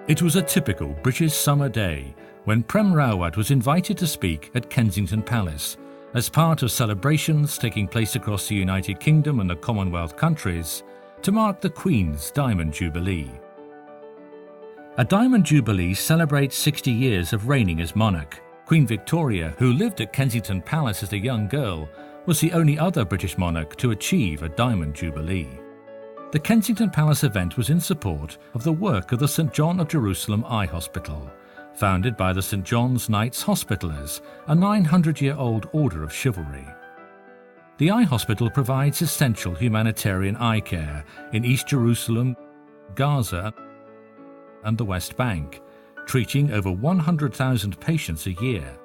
It was a typical British summer day when Prem Rávat was invited to speak at Kensington Palace as part of celebrations taking place across the United Kingdom and the Commonwealth countries to mark the Queen's Diamond Jubilee. A Diamond Jubilee celebrates 60 years of reigning as monarch. Queen Victoria, who lived at Kensington Palace as a young girl, was the only other British monarch to achieve a Diamond Jubilee. The Kensington Palace event was in support of the work of the St John of Jerusalem Eye Hospital, founded by the St John's Knights Hospitallers, a 900-year-old order of chivalry. The eye hospital provides essential humanitarian eye care in East Jerusalem, Gaza, and the West Bank, treating over 100,000 patients a year.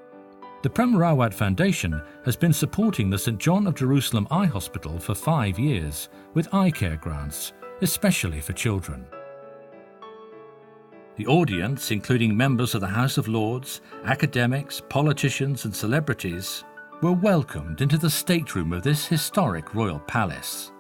The Prem Rávat Foundation has been supporting the St John of Jerusalem Eye Hospital for 5 years with eye care grants, especially for children. The audience, including members of the House of Lords, academics, politicians and celebrities, were welcomed into the stateroom of this historic royal palace.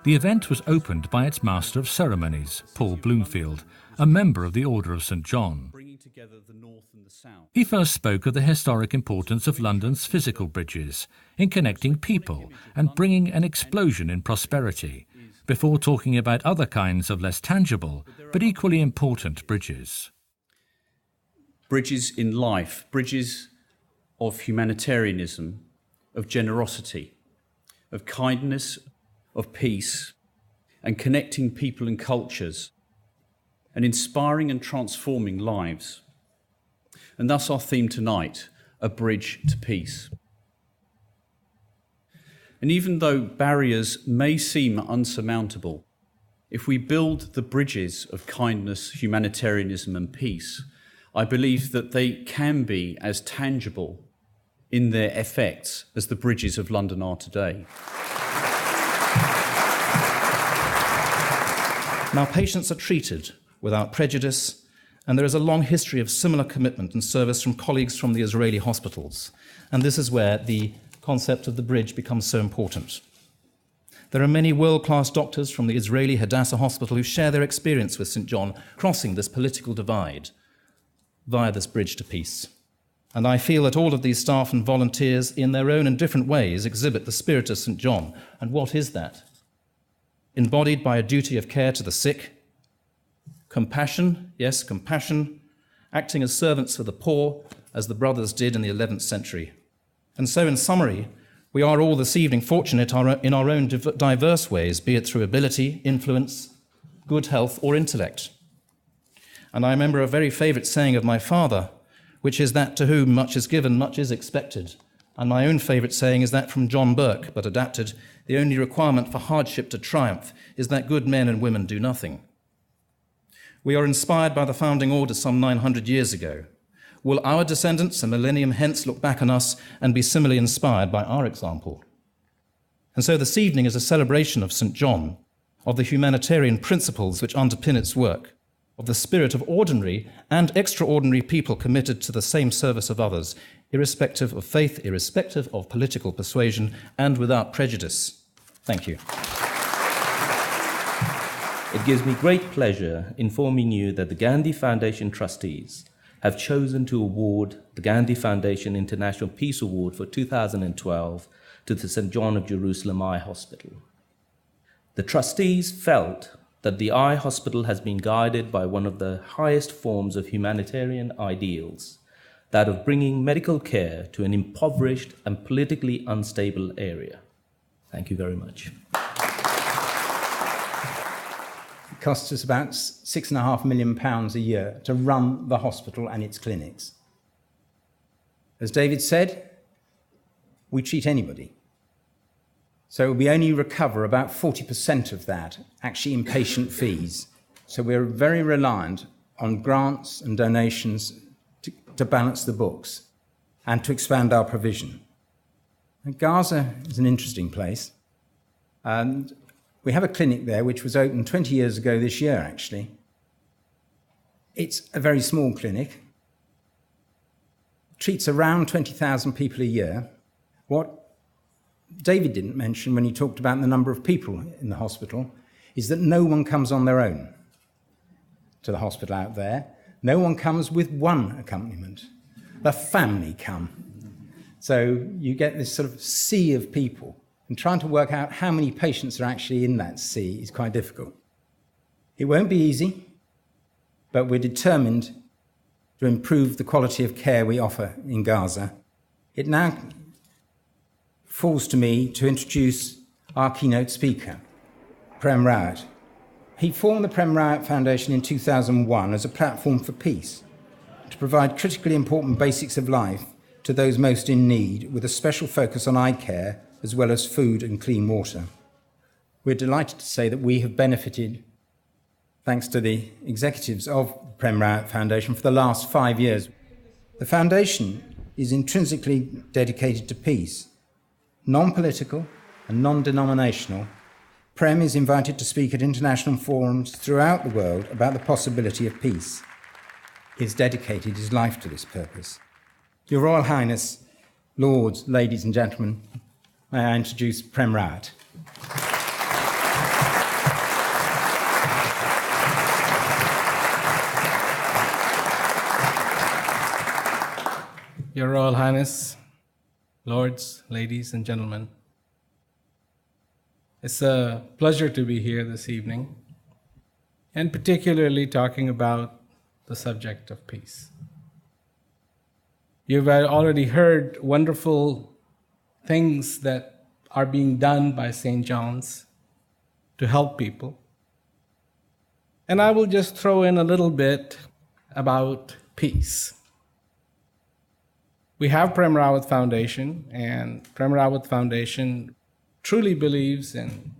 The event was opened by its Master of Ceremonies, Paul Bloomfield, a member of the Order of St John. He first spoke of the historic importance of London's physical bridges in connecting people and bringing an explosion in prosperity, before talking about other kinds of less tangible but equally important bridges. Bridges in life, bridges of humanitarianism, of generosity, of kindness, of peace, and connecting people and cultures, and inspiring and transforming lives. And thus our theme tonight, a bridge to peace. And even though barriers may seem unsurmountable, if we build the bridges of kindness, humanitarianism and peace, I believe that they can be as tangible in their effects as the bridges of London are today. Now, patients are treated without prejudice, and there is a long history of similar commitment and service from colleagues from the Israeli hospitals. And this is where the concept of the bridge becomes so important. There are many world-class doctors from the Israeli Hadassah Hospital who share their experience with St John, crossing this political divide via this bridge to peace. And I feel that all of these staff and volunteers, in their own and different ways, exhibit the spirit of St John. And what is that? Embodied by a duty of care to the sick, compassion, yes, compassion, acting as servants for the poor, as the brothers did in the 11th century. And so, in summary, we are all this evening fortunate in our own diverse ways, be it through ability, influence, good health, or intellect. And I remember a very favourite saying of my father, which is that to whom much is given, much is expected. And my own favourite saying is that from John Burke, but adapted: the only requirement for hardship to triumph is that good men and women do nothing. We are inspired by the founding order some 900 years ago. Will our descendants a millennium hence look back on us and be similarly inspired by our example? And so this evening is a celebration of St John, of the humanitarian principles which underpin its work, of the spirit of ordinary and extraordinary people committed to the same service of others, irrespective of faith, irrespective of political persuasion, and without prejudice. Thank you. It gives me great pleasure informing you that the Gandhi Foundation trustees have chosen to award the Gandhi Foundation International Peace Award for 2012 to the St John of Jerusalem Eye Hospital. The trustees felt that the eye hospital has been guided by one of the highest forms of humanitarian ideals, that of bringing medical care to an impoverished and politically unstable area. Thank you very much. It costs us about £6.5 million a year to run the hospital and its clinics. As David said, we treat anybody. So we only recover about 40% of that, actually in patient fees. So we're very reliant on grants and donations to balance the books and to expand our provision. And Gaza is an interesting place. And we have a clinic there which was opened 20 years ago this year, actually. It's a very small clinic. Treats around 20,000 people a year. What David didn't mention when he talked about the number of people in the hospital is that no one comes on their own to the hospital out there. No one comes with one accompaniment. The family come. So you get this sort of sea of people, and trying to work out how many patients are actually in that sea is quite difficult. It won't be easy, but we're determined to improve the quality of care we offer in Gaza. It now falls to me to introduce our keynote speaker, Prem Rávat. He formed the Prem Rávat Foundation in 2001 as a platform for peace, to provide critically important basics of life to those most in need, with a special focus on eye care as well as food and clean water. We're delighted to say that we have benefited, thanks to the executives of the Prem Rávat Foundation, for the last 5 years. The foundation is intrinsically dedicated to peace. Non-political and non-denominational, Prem is invited to speak at international forums throughout the world about the possibility of peace. He has dedicated his life to this purpose. Your Royal Highness, Lords, ladies and gentlemen, may I introduce Prem Rávat. Your Royal Highness, Lords, ladies and gentlemen, it's a pleasure to be here this evening, and particularly talking about the subject of peace. You've already heard wonderful things that are being done by St. John's to help people. And I will just throw in a little bit about peace. We have Prem Rávat Foundation, and Prem Rávat Foundation truly believes in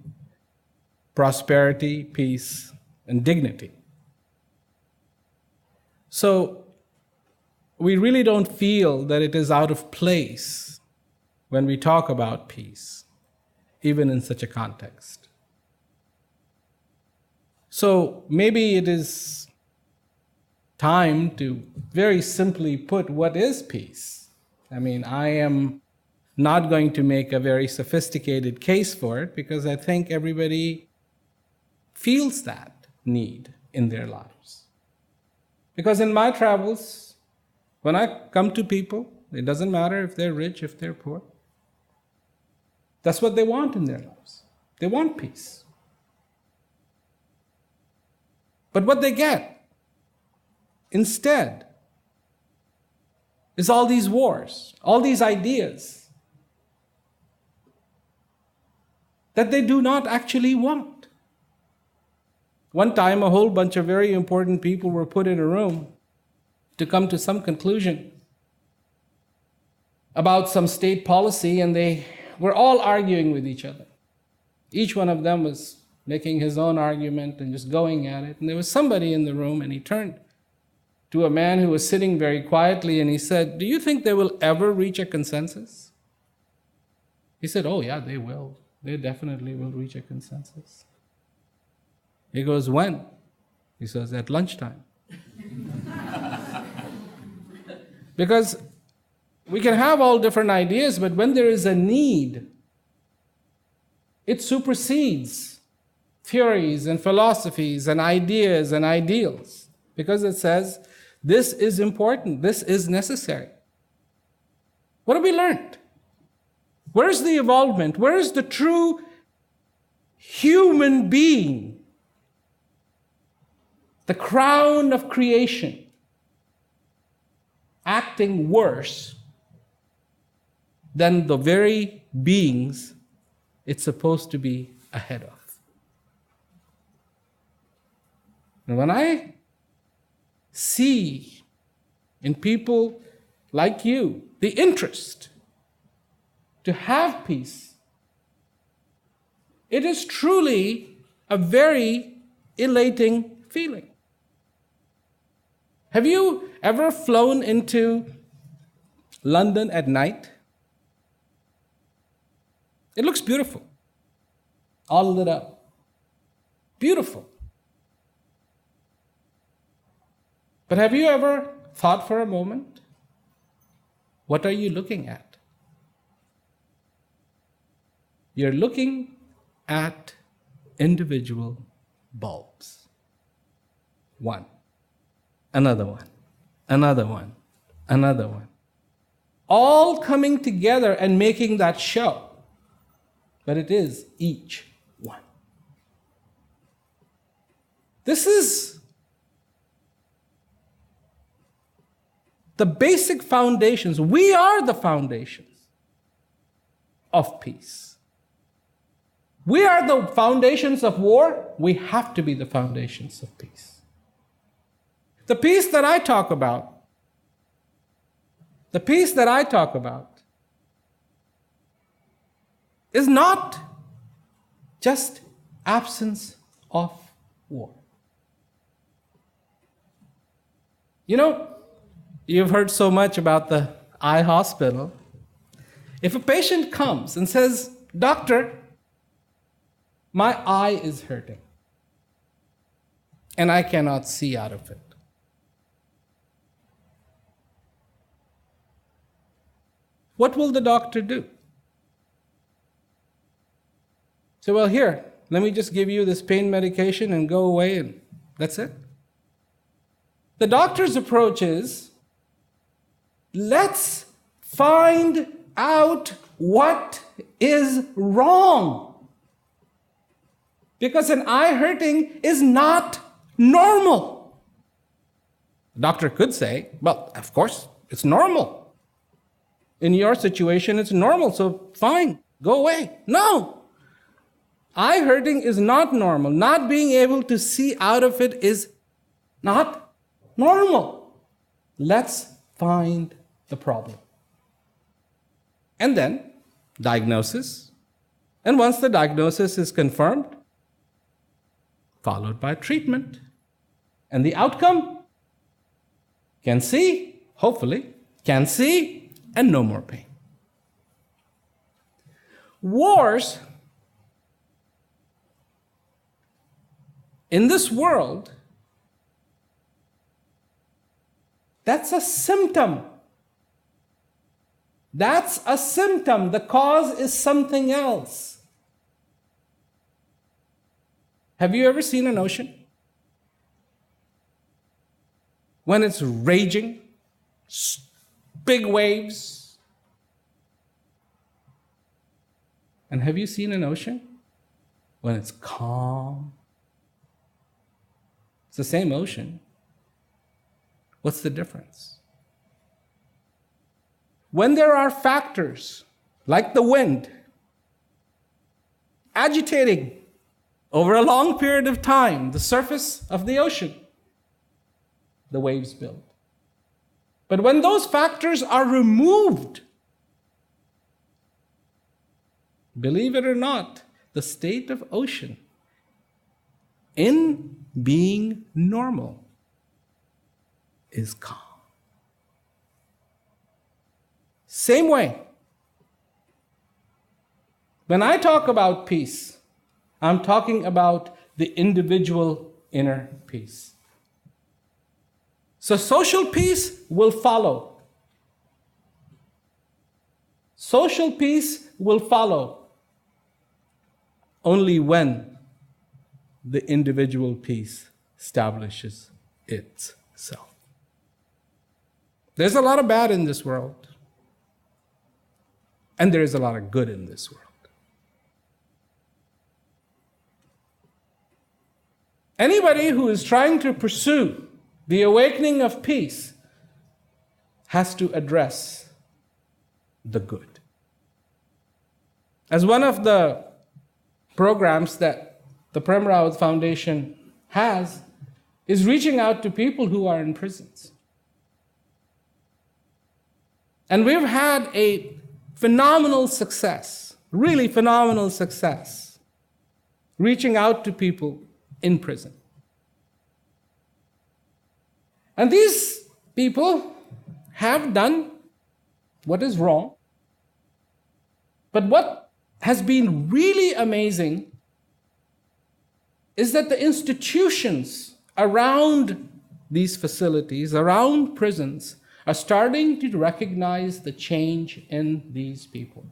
prosperity, peace, and dignity. So we really don't feel that it is out of place when we talk about peace, even in such a context. So maybe it is time to very simply put what is peace. I mean, I am not going to make a very sophisticated case for it, because I think everybody feels that need in their lives. Because in my travels, when I come to people, it doesn't matter if they're rich, if they're poor. That's what they want in their lives. They want peace. But what they get instead is all these wars, all these ideas that they do not actually want. One time, a whole bunch of very important people were put in a room to come to some conclusion about some state policy, and they were all arguing with each other. Each one of them was making his own argument and just going at it. And there was somebody in the room, and he turned to a man who was sitting very quietly, and he said, "Do you think they will ever reach a consensus?" He said, "Oh yeah, they will. They definitely will reach a consensus." He goes, "When?" He says, "At lunchtime." Because we can have all different ideas, but when there is a need, it supersedes theories and philosophies and ideas and ideals, because it says, this is important, this is necessary. What have we learned? Where's the evolvement? Where is the true human being? The crown of creation, acting worse than the very beings it's supposed to be ahead of. And when I see in people like you the interest to have peace, it is truly a very elating feeling. Have you ever flown into London at night? It looks beautiful, all lit up, beautiful. But have you ever thought for a moment, what are you looking at? you're looking at individual bulbs. One, another one, another one, another one. All coming together and making that show. But it is each one. This is the basic foundations. We are the foundations of peace. We are the foundations of war. We have to be the foundations of peace. The peace that I talk about, is not just absence of war. You know, you've heard so much about the eye hospital. If a patient comes and says, "Doctor, my eye is hurting, and I cannot see out of it," what will the doctor do? So, well, here, let me just give you this pain medication and go away, and that's it. The doctor's approach is, let's find out what is wrong. Because an eye hurting is not normal. The doctor could say, well, of course, it's normal. In your situation, it's normal, so fine, go away. No. Eye hurting is not normal. Not being able to see out of it is not normal. Let's find the problem. And then, diagnosis. And once the diagnosis is confirmed, followed by treatment. And the outcome? Can see, hopefully, can see, and no more pain. Wars in this world, that's a symptom. That's a symptom. The cause is something else. Have you ever seen an ocean? When it's raging, big waves. And have you seen an ocean when it's calm? It's the same ocean. What's the difference? When there are factors like the wind agitating over a long period of time the surface of the ocean, the waves build. But when those factors are removed, believe it or not, the state of ocean in being normal is calm. Same way, when I talk about peace, I'm talking about the individual inner peace. So social peace will follow. Social peace will follow only when the individual peace establishes itself. There's a lot of bad in this world, and there is a lot of good in this world. Anybody who is trying to pursue the awakening of peace has to address the good. As one of the programs that the Prem Rávat Foundation has is reaching out to people who are in prisons. And we've had a phenomenal success, really phenomenal success, reaching out to people in prison. And these people have done what is wrong. But what has been really amazing is that the institutions around these facilities, around prisons, are starting to recognize the change in these people.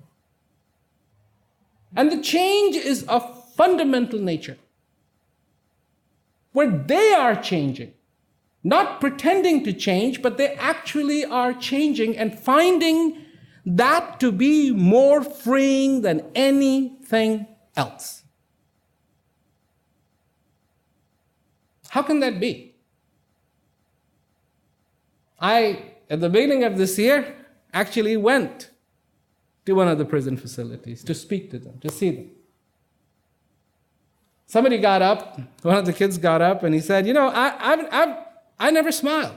And the change is of fundamental nature, where they are changing, not pretending to change, but they actually are changing and finding that to be more freeing than anything else. How can that be? I, at the beginning of this year, actually went to one of the prison facilities to speak to them, to see them. Somebody got up, one of the kids got up, and he said, you know, I never smiled.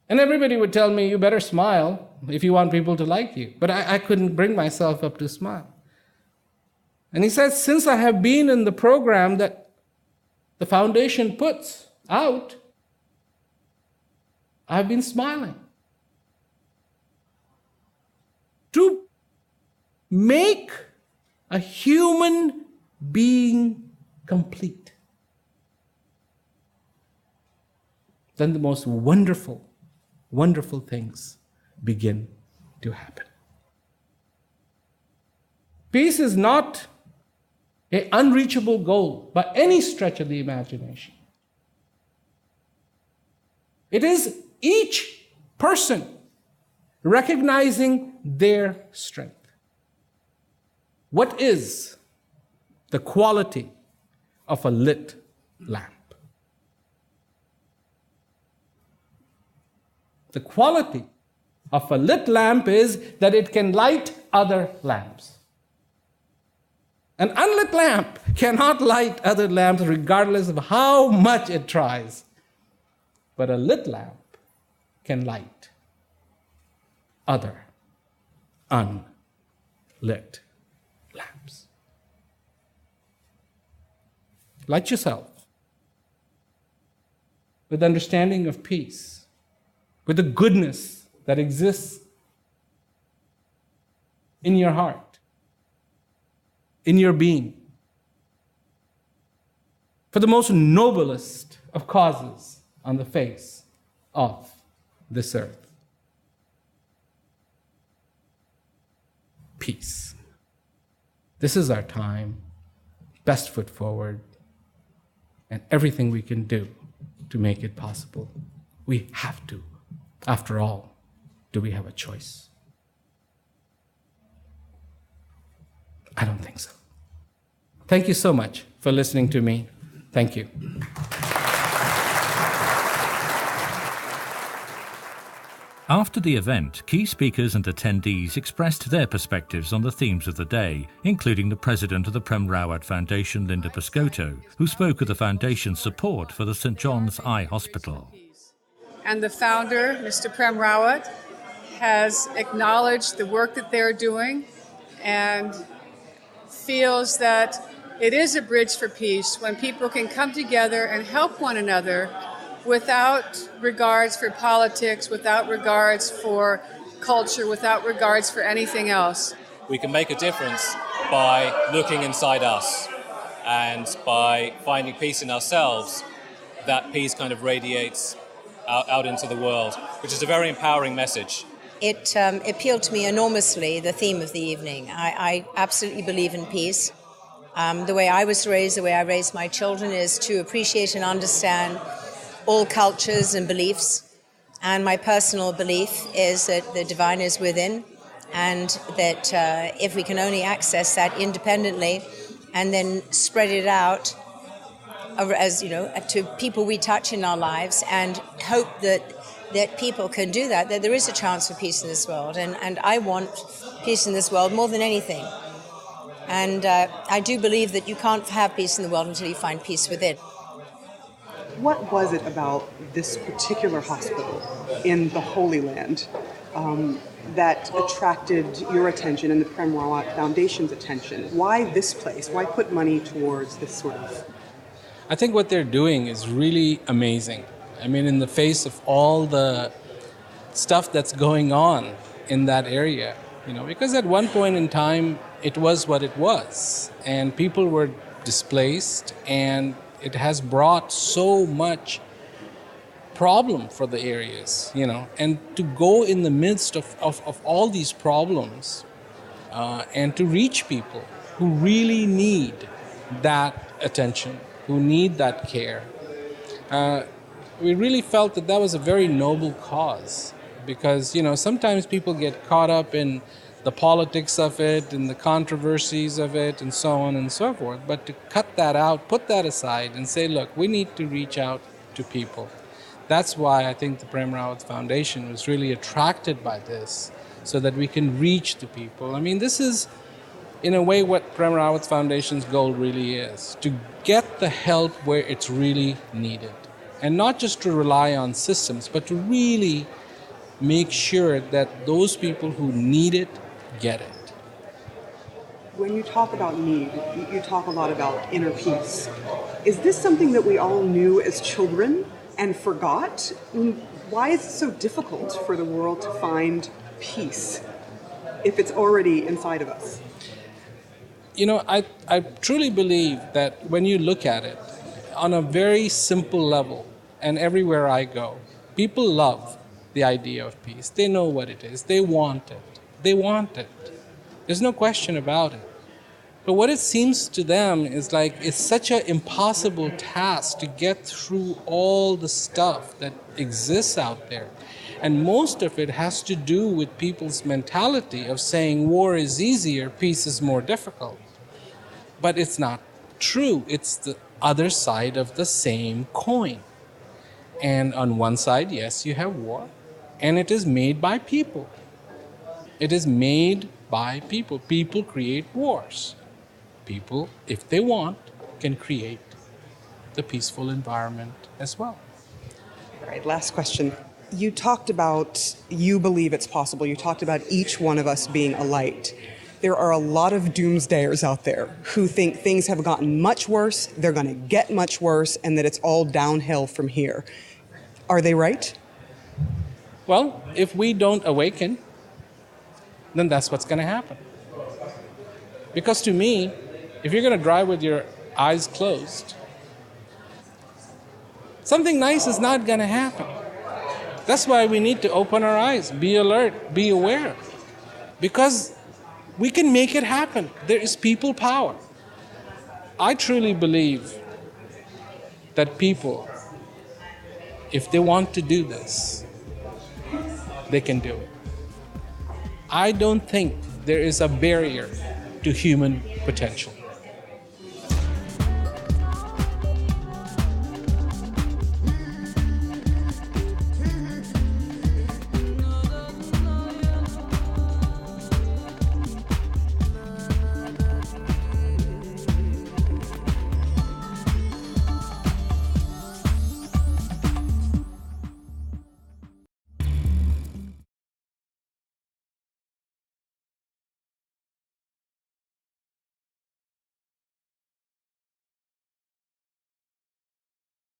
And everybody would tell me, you better smile if you want people to like you. But I couldn't bring myself up to smile. And he says, since I have been in the program that the foundation puts out, I've been smiling. To make a human being complete, then the most wonderful, wonderful things begin to happen. Peace is not an unreachable goal by any stretch of the imagination. It is each person recognizing their strength. What is the quality of a lit lamp? The quality of a lit lamp is that it can light other lamps. An unlit lamp cannot light other lamps regardless of how much it tries. But a lit lamp can light other unlit lamps. Light yourself with understanding of peace, with the goodness that exists in your heart, in your being, for the most noblest of causes on the face of this earth. Peace. This is our time, best foot forward, and everything we can do to make it possible. We have to. After all, do we have a choice? I don't think so. Thank you so much for listening to me. Thank you. After the event, key speakers and attendees expressed their perspectives on the themes of the day, including the president of the Prem Rávat Foundation, Linda Piscotto, who spoke of the foundation's support for the St. John's Eye Hospital. And the founder, Mr. Prem Rávat, has acknowledged the work that they're doing and feels that it is a bridge for peace when people can come together and help one another without regards for politics, without regards for culture, without regards for anything else. We can make a difference by looking inside us and by finding peace in ourselves. That peace kind of radiates out into the world, which is a very empowering message. It appealed to me enormously, the theme of the evening. I absolutely believe in peace. The way I was raised, the way I raised my children is to appreciate and understand all cultures and beliefs. And my personal belief is that the divine is within, and that if we can only access that independently and then spread it out as, to people we touch in our lives, and hope that people can do that there is a chance for peace in this world. And I want peace in this world more than anything. And I do believe that you can't have peace in the world until you find peace within. What was it about this particular hospital in the Holy Land that attracted your attention and the Prem Rávat Foundation's attention? Why this place? Why put money towards this sort of... I think what they're doing is really amazing. I mean, in the face of all the stuff that's going on in that area, because at one point in time, it was what it was, and people were displaced, and it has brought so much problem for the areas, and to go in the midst of all these problems and to reach people who really need that attention, who need that care. We really felt that was a very noble cause because, sometimes people get caught up in the politics of it and the controversies of it and so on and so forth. But to cut that out, put that aside and say, look, we need to reach out to people. That's why I think the Prem Rávat Foundation was really attracted by this, so that we can reach the people. I mean, this is, in a way, what Prem Rávat Foundation's goal really is, to get the help where it's really needed. And not just to rely on systems, but to really make sure that those people who need it get it. When you talk about need, you talk a lot about inner peace. Is this something that we all knew as children and forgot? Why is it so difficult for the world to find peace if it's already inside of us? I truly believe that when you look at it on a very simple level, and everywhere I go, people love the idea of peace. They know what it is. They want it. They want it. There's no question about it. But what it seems to them is like it's such an impossible task to get through all the stuff that exists out there. And most of it has to do with people's mentality of saying war is easier, peace is more difficult. But it's not true. It's the other side of the same coin. And on one side, yes, you have war, and it is made by people. It is made by people. People create wars. People, if they want, can create the peaceful environment as well. All right, last question. You talked about you believe it's possible. You talked about each one of us being a light. There are a lot of doomsdayers out there who think things have gotten much worse, they're going to get much worse, and that it's all downhill from here. Are they right? Well, if we don't awaken, then that's what's going to happen. Because to me, if you're going to drive with your eyes closed, something nice is not going to happen. That's why we need to open our eyes, be alert, be aware. Because we can make it happen. There is people power. I truly believe that people, if they want to do this, they can do it. I don't think there is a barrier to human potential.